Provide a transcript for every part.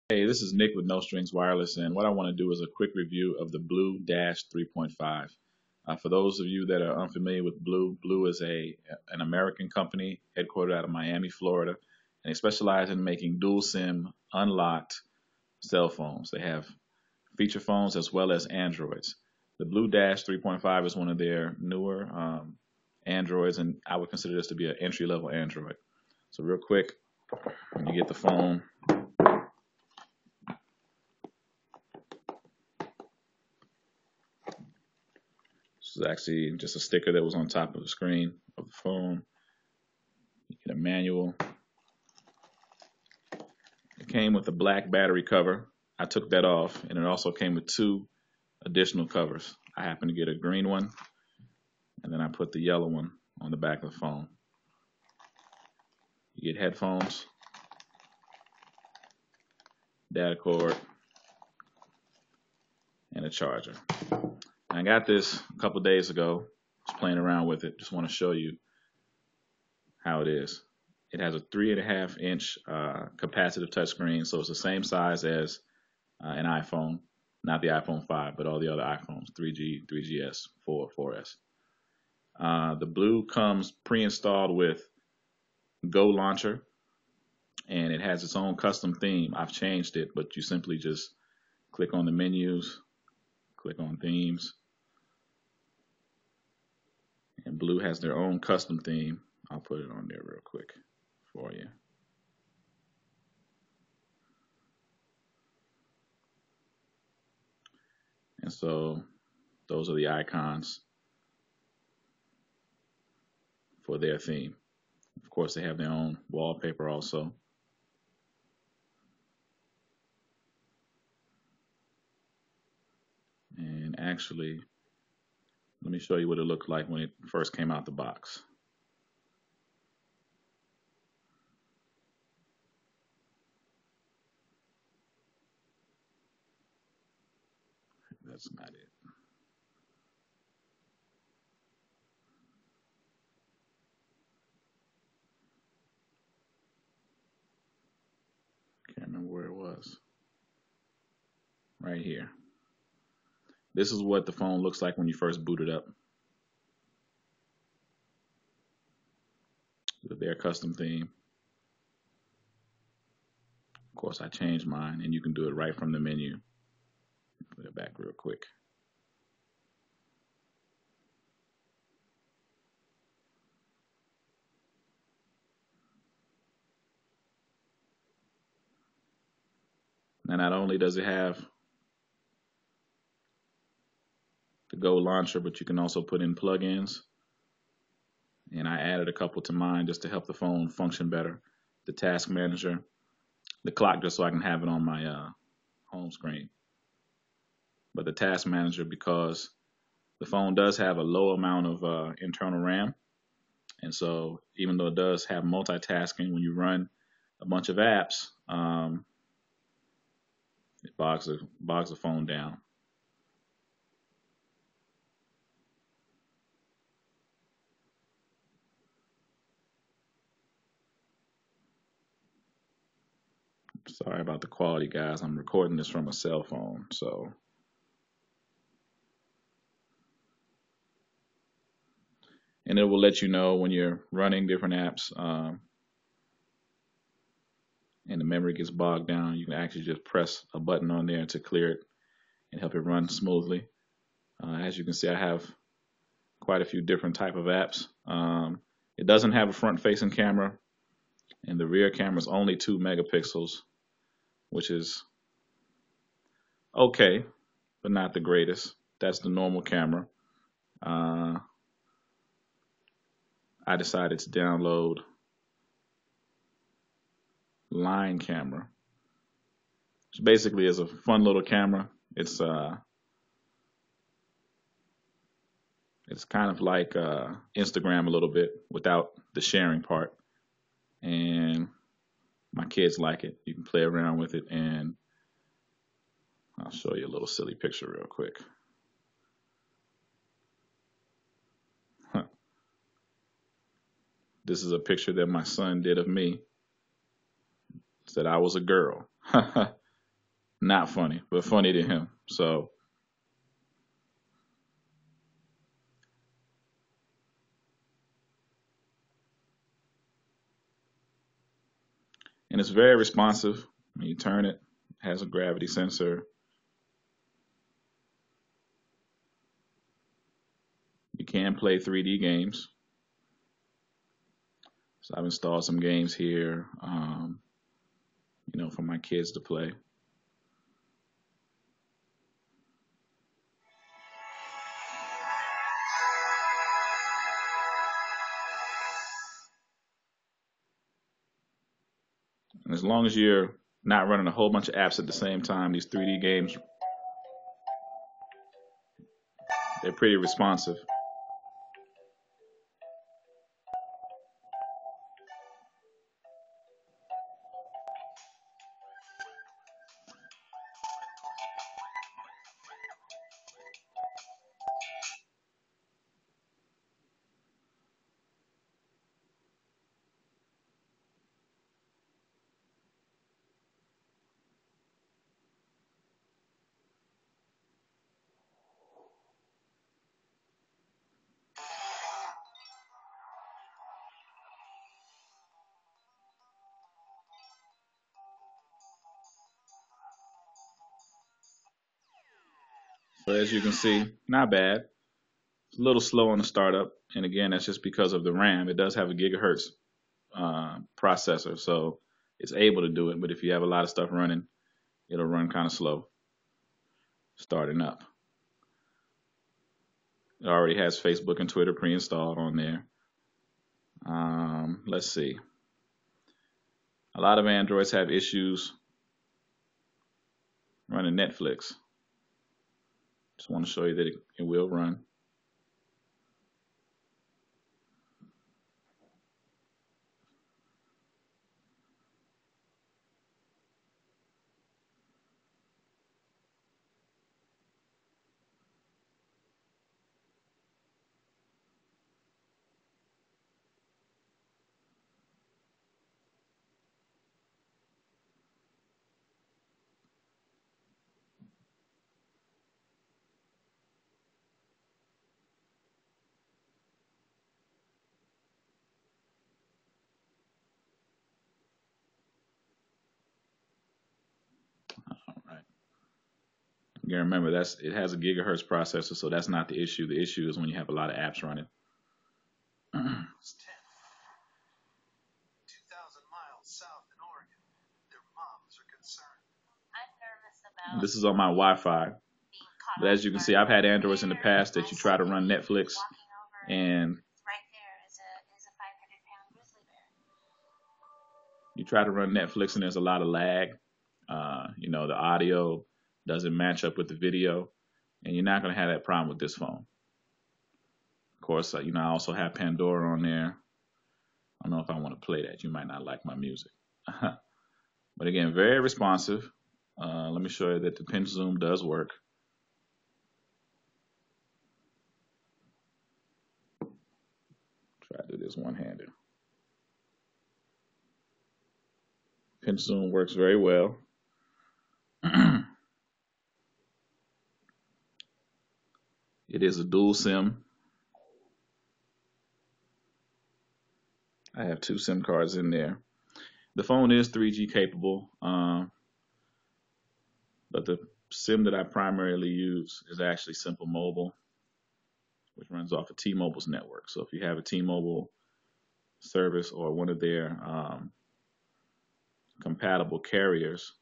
Hey, this is Nick with No Strings Wireless, and what I want to do is a quick review of the Blu Dash 3.5. For those of you that are unfamiliar with Blu is an American company headquartered out of Miami, Florida, and they specialize in making dual SIM unlocked cell phones. They have feature phones as well as Androids. The Blu Dash 3.5 is one of their newer Androids, and I would consider this to be an entry-level Android. So real quick, when you get the phone, this is actually just a sticker that was on top of the screen of the phone. You get a manual. It came with a black battery cover. I took that off, and it also came with two additional covers. I happened to get a green one, and then I put the yellow one on the back of the phone. You get headphones, data cord, and a charger. I got this a couple days ago. I was playing around with it. Just want to show you how it is. It has a 3.5-inch capacitive touchscreen, so it's the same size as an iPhone, not the iPhone 5, but all the other iPhones, 3G, 3GS, 4, 4S. The Blu comes pre-installed with Go Launcher, and it has its own custom theme. I've changed it, but you simply just click on the menus, click on themes, and Blu has their own custom theme. I'll put it on there real quick for you. And so those are the icons for their theme. Of course, they have their own wallpaper also. And actually, let me show you what it looked like when it first came out the box. That's not it. Can't remember where it was. Right here. This is what the phone looks like when you first boot it up. With their custom theme. Of course, I changed mine, and you can do it right from the menu. Put it back real quick. Now, not only does it have the Go launcher, but you can also put in plugins. And I added a couple to mine just to help the phone function better. The task manager, the clock, just so I can have it on my home screen. But the task manager, because the phone does have a low amount of internal RAM, and so even though it does have multitasking, when you run a bunch of apps, it bogs the phone down. Sorry about the quality, guys. I'm recording this from a cell phone, so. And it will let you know when you're running different apps and the memory gets bogged down. You can actually just press a button on there to clear it and help it run smoothly. As you can see, I have quite a few different type of apps. It doesn't have a front-facing camera, and the rear camera is only 2 megapixels, which is okay, but not the greatest. That's the normal camera. I decided to download Line Camera, which basically is a fun little camera. It's kind of like Instagram a little bit without the sharing part, and my kids like it. You can play around with it, and I'll show you a little silly picture real quick. This is a picture that my son did of me. Said I was a girl. Not funny, but funny to him. So, and it's very responsive. When you turn it, it has a gravity sensor. You can play 3D games. So I've installed some games here, for my kids to play. And as long as you're not running a whole bunch of apps at the same time, these 3D games, they're pretty responsive. So as you can see, not bad. It's a little slow on the startup, and again, that's just because of the RAM. It does have a gigahertz processor, so it's able to do it. But if you have a lot of stuff running, it'll run kind of slow starting up. It already has Facebook and Twitter pre-installed on there. Let's see. A lot of Androids have issues running Netflix. Just want to show you that it will run. All right. You remember it has a gigahertz processor, so that's not the issue. The issue is when you have a lot of apps running. This is on my Wi-Fi. But as you can see, I've had Androids in the past that you try to run Netflix and there's a lot of lag. The audio doesn't match up with the video, and you're not going to have that problem with this phone. Of course, I also have Pandora on there. I don't know if I want to play that. You might not like my music. But again, very responsive. Let me show you that the pinch zoom does work. Try to do this one-handed. Pinch zoom works very well. It is a dual SIM. I have 2 SIM cards in there. The phone is 3G capable, but the SIM that I primarily use is actually Simple Mobile, which runs off of T-Mobile's network. So if you have a T-Mobile service or one of their compatible carriers,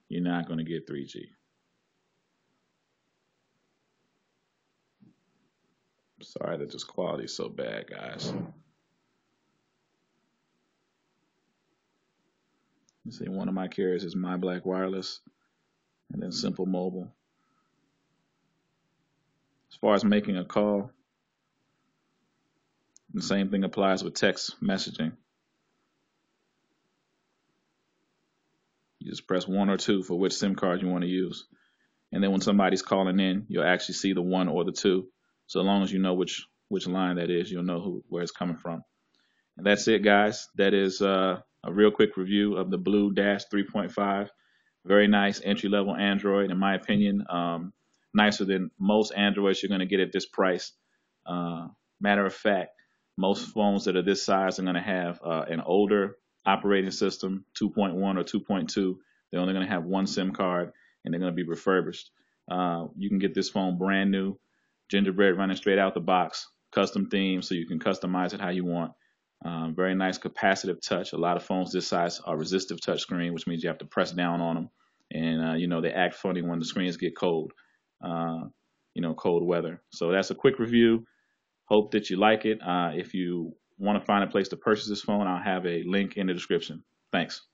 you're not going to get 3G. Sorry that this quality is so bad, guys. You see, one of my carriers is My Black Wireless, and then Simple Mobile. As far as making a call, the same thing applies with text messaging. You just press 1 or 2 for which SIM card you want to use. And then when somebody's calling in, you'll actually see the 1 or the 2. So long as you know which line that is, you'll know where it's coming from. And that's it, guys. That is a a real quick review of the Blu Dash 3.5. Very nice entry-level Android, in my opinion. Nicer than most Androids you're going to get at this price. Matter of fact, most phones that are this size are going to have an older operating system, 2.1 or 2.2. They're only going to have one SIM card, and they're going to be refurbished. You can get this phone brand new, gingerbread running straight out the box, custom theme, so you can customize it how you want. Very nice capacitive touch. A lot of phones this size are resistive touch screen, which means you have to press down on them. And, they act funny when the screens get cold, cold weather. So that's a quick review. Hope that you like it. If you want to find a place to purchase this phone, I'll have a link in the description. Thanks.